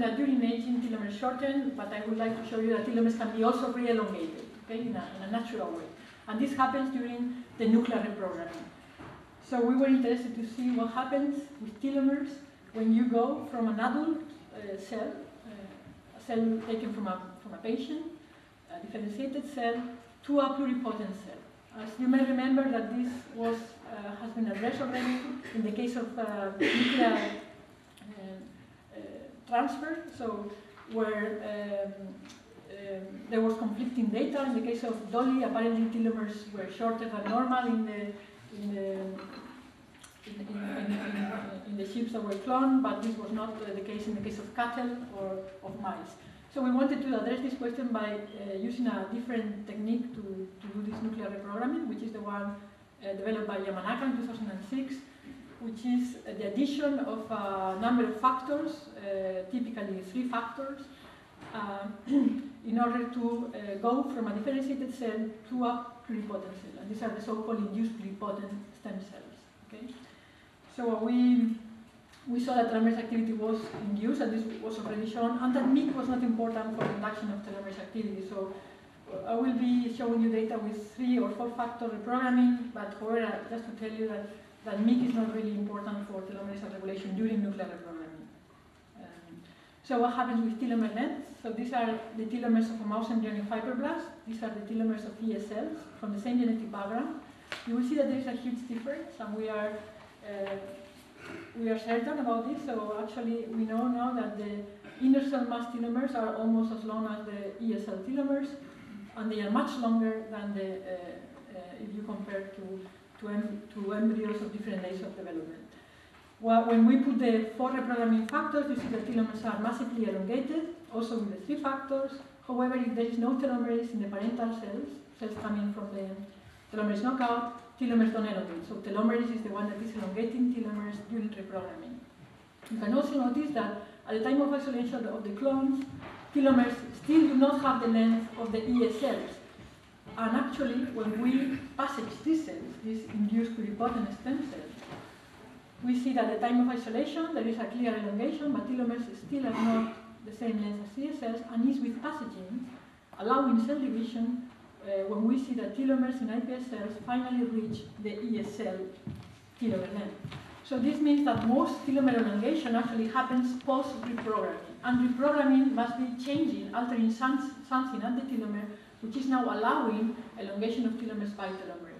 that during aging telomeres shorten, but I would like to show you that telomeres can be also re-elongated, okay, in a natural way. And this happens during the nuclear reprogramming. So we were interested to see what happens with telomeres when you go from an adult cell, a cell taken from a patient, a differentiated cell, to a pluripotent cell. As you may remember that this has been addressed already in the case of nuclear transfer, so where there was conflicting data. In the case of Dolly, apparently telomeres were shorter than normal in the sheep that were cloned, but this was not the case in the case of cattle or of mice. So we wanted to address this question by using a different technique to do this nuclear reprogramming, which is the one developed by Yamanaka in 2006, which is the addition of a number of factors, typically 3 factors, in order to go from a differentiated cell to a pluripotent cell. And these are the so-called induced pluripotent stem cells. Okay? So we saw that telomerase activity was induced, and this was already shown, and that MYC was not important for induction of telomerase activity. So I will be showing you data with 3 or 4 factor reprogramming, but however, just to tell you that MYC is not really important for telomerase regulation during nuclear reprogramming. So what happens with telomere length? So these are the telomeres of a mouse embryonic fibroblast. These are the telomeres of ES cells from the same genetic background. You will see that there is a huge difference, and we are certain about this. So actually, we know now that the inner cell mass telomeres are almost as long as the ES cell telomeres, and they are much longer than the if you compare to embryos of different days of development. Well, when we put the 4 reprogramming factors, you see that telomeres are massively elongated, also with the 3 factors. However, if there is no telomerase in the parental cells coming from the telomerase knockout, telomeres don't elongate. So telomerase is the one that is elongating telomeres during reprogramming. You can also notice that at the time of isolation of the clones, telomeres still do not have the length of the ES cells. And actually, when we passage these cells, these induced pluripotent stem cells, we see that at the time of isolation there is a clear elongation, but telomeres still are not the same length as ES cells, and is with passaging, allowing cell division, when we see that telomeres in iPS cells finally reach the ES cell telomere length. So this means that most telomere elongation actually happens post-reprogramming, and reprogramming must be changing, altering something at the telomere, which is now allowing elongation of telomeres by telomerase.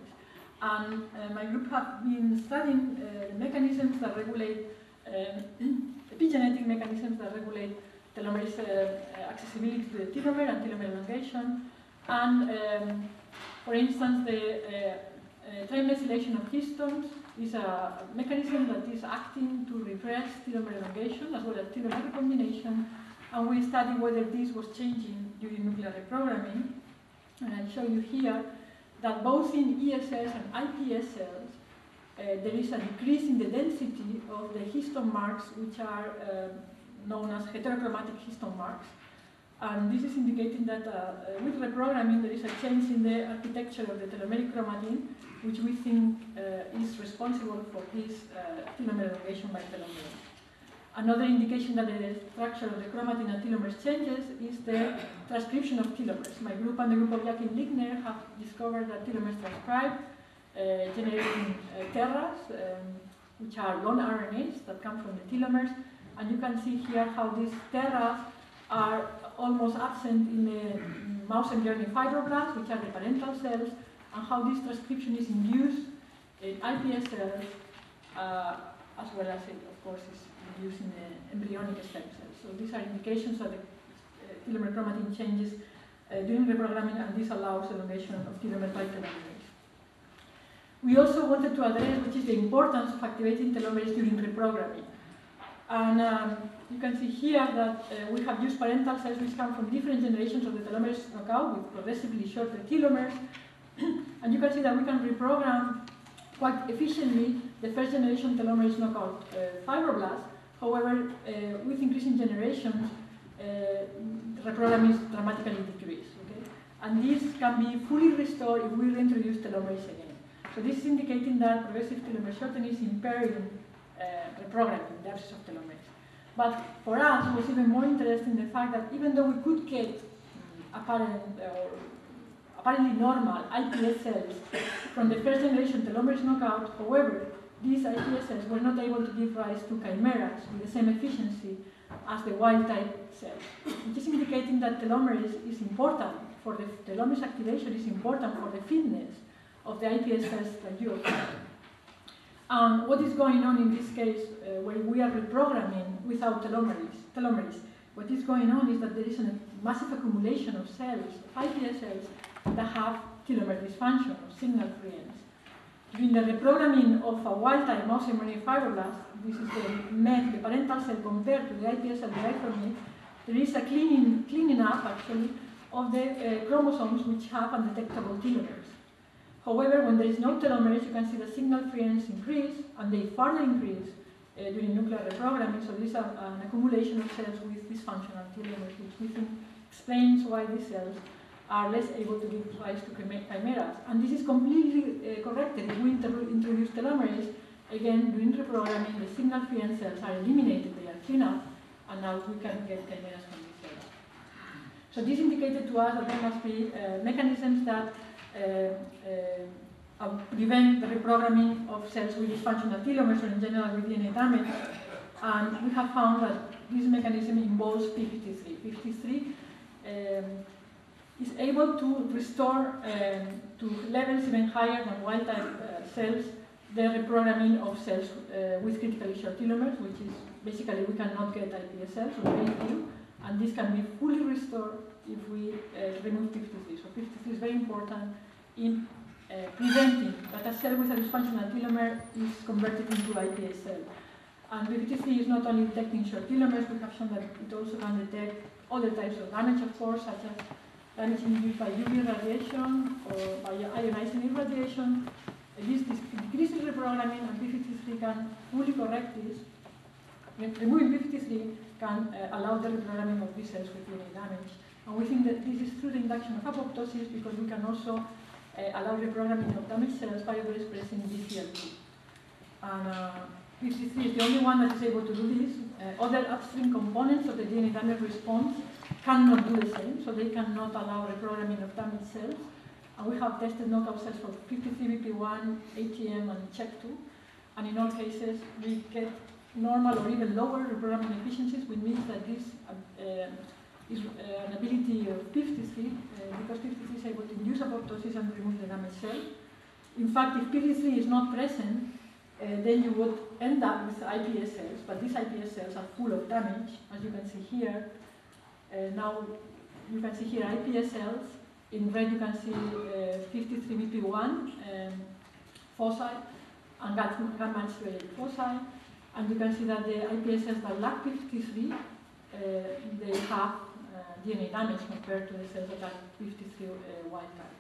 And my group have been studying the mechanisms that regulate, epigenetic mechanisms that regulate telomerase accessibility to the telomere and telomere elongation. And for instance, the trimethylation of histones is a mechanism that is acting to repress telomere elongation as well as telomere recombination. And we studied whether this was changing during nuclear reprogramming. And I'll show you here that both in ES cells and iPS cells, there is a decrease in the density of the histone marks, which are known as heterochromatic histone marks. And this is indicating that with reprogramming, there is a change in the architecture of the telomeric chromatin, which we think is responsible for this telomere elongation by telomere. Another indication that the structure of the chromatin and telomeres changes is the transcription of telomeres. My group and the group of Jackie Ligner have discovered that telomeres transcribe, generating terras, which are long RNAs that come from the telomeres. And you can see here how these terras are almost absent in the mouse embryonic fibroblasts, which are the parental cells, and how this transcription is induced in iPS cells, as well as it, of course, is induced in the embryonic stem cells. So these are indications that the telomere chromatin changes during reprogramming, and this allows elongation of telomeres by telomerase. We also wanted to address which is the importance of activating telomeres during reprogramming. And you can see here that we have used parental cells which come from different generations of the telomerase knockout with progressively shorter telomeres. And you can see that we can reprogram quite efficiently the first generation telomerase knockout fibroblasts. However, with increasing generations, reprogramming is dramatically decreased. Okay? And this can be fully restored if we reintroduce telomerase again. So this is indicating that progressive telomere shortening is impairing reprogramming, the absence of telomerase. But for us, it was even more interesting the fact that even though we could get apparently normal iPS cells from the first generation telomerase knockout, however, these iPS cells were not able to give rise to chimeras with the same efficiency as the wild-type cells, which is indicating that telomerase is important for the telomerase activation is important for the fitness of the iPS cells that you observe. And what is going on in this case, where we are reprogramming without telomerase, what is going on is that there is a massive accumulation of cells, iPS cells, that have telomere dysfunction or signal freeze. During the reprogramming of a wild-type mouse mRNA fibroblast, this is the parental cell compared to the iPS cell derived from it, there is a cleaning up, actually, of the chromosomes which have undetectable telomeres. However, when there is no telomerase, you can see the signal frequency increase, and they further increase during nuclear reprogramming, so there is an accumulation of cells with dysfunctional telomeres, which we think explains why these cells are less able to give rise to chimeras. And this is completely corrected. If we introduce telomerase, again, during reprogramming, the signal-free cells are eliminated, they are cleaned up, and now we can get chimeras from these cells. So this indicated to us that there must be mechanisms that prevent the reprogramming of cells with dysfunctional telomeres, or in general with DNA damage. And we have found that this mechanism involves p53. p53 is able to restore to levels even higher than wild-type cells the reprogramming of cells with critically short telomeres, which is basically we cannot get iPS cells, or very few, and this can be fully restored if we remove p53. So p53 is very important in preventing that a cell with a dysfunctional telomere is converted into iPS cell. And p53 is not only detecting short telomeres, we have shown that it also can detect other types of damage, of course, such as damage induced by UV radiation or by ionizing irradiation. This decreases reprogramming, and p53 can fully correct this. Removing p53 can allow the reprogramming of these cells with DNA damage. And we think that this is through the induction of apoptosis, because we can also allow reprogramming of damaged cells by overexpressing BCL2. And p53 is the only one that is able to do this. Other upstream components of the DNA damage response cannot do the same, so they cannot allow reprogramming of damaged cells. And we have tested knockout cells for p53BP1, ATM, and CHEK2. And in all cases, we get normal or even lower reprogramming efficiencies, which means that this is an ability of p53, because p53 is able to induce apoptosis and remove the damaged cell. In fact, if p53 is not present, then you would end up with iPS cells, but these iPS cells are full of damage, as you can see here. Now, you can see here iPS cells. In red, you can see 53BP1 foci and gamma-accelerated foci. And you can see that the iPS cells that lack p53, they have DNA damage compared to the cells that are 53 wild type.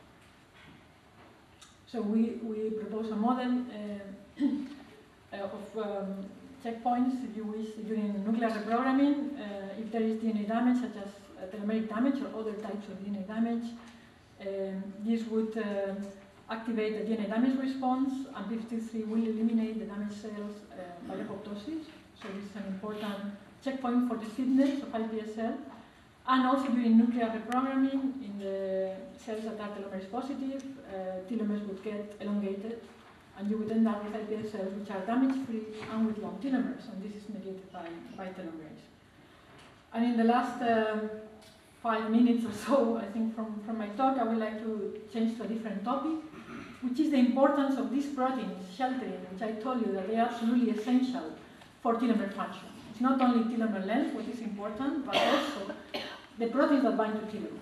So we propose a model of checkpoints, if you wish, during nuclear reprogramming. If there is DNA damage, such as telomeric damage or other types of DNA damage, this would activate the DNA damage response, and p53 will eliminate the damaged cells by apoptosis. So this is an important checkpoint for the fitness of iPS cell. And also during nuclear reprogramming, in the cells that are telomerase positive, telomeres would get elongated, and you would end up with iPS cells which are damage-free and with long telomeres, and this is mediated by telomerase. And in the last 5 minutes or so, I think, from my talk, I would like to change to a different topic, which is the importance of these proteins sheltering, which I told you that they are absolutely essential for telomere function. It's not only telomere length what is important, but also the proteins that bind to telomeres.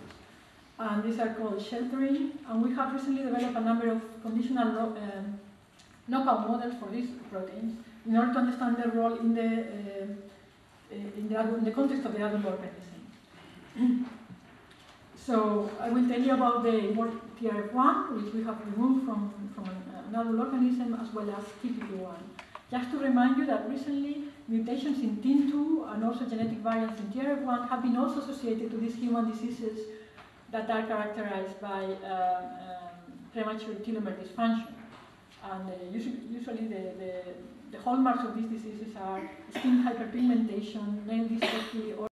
And these are called sheltering, and we have recently developed a number of conditional knockout models for these proteins in order to understand their role in the context of the adult organism. So I will tell you about the TRF1, which we have removed from an adult organism, as well as TPP1. Just to remind you that recently mutations in TIN2 and also genetic variants in TRF1 have been also associated to these human diseases that are characterized by premature telomere dysfunction. And usually the hallmarks of these diseases are skin hyperpigmentation, nail dystrophy, or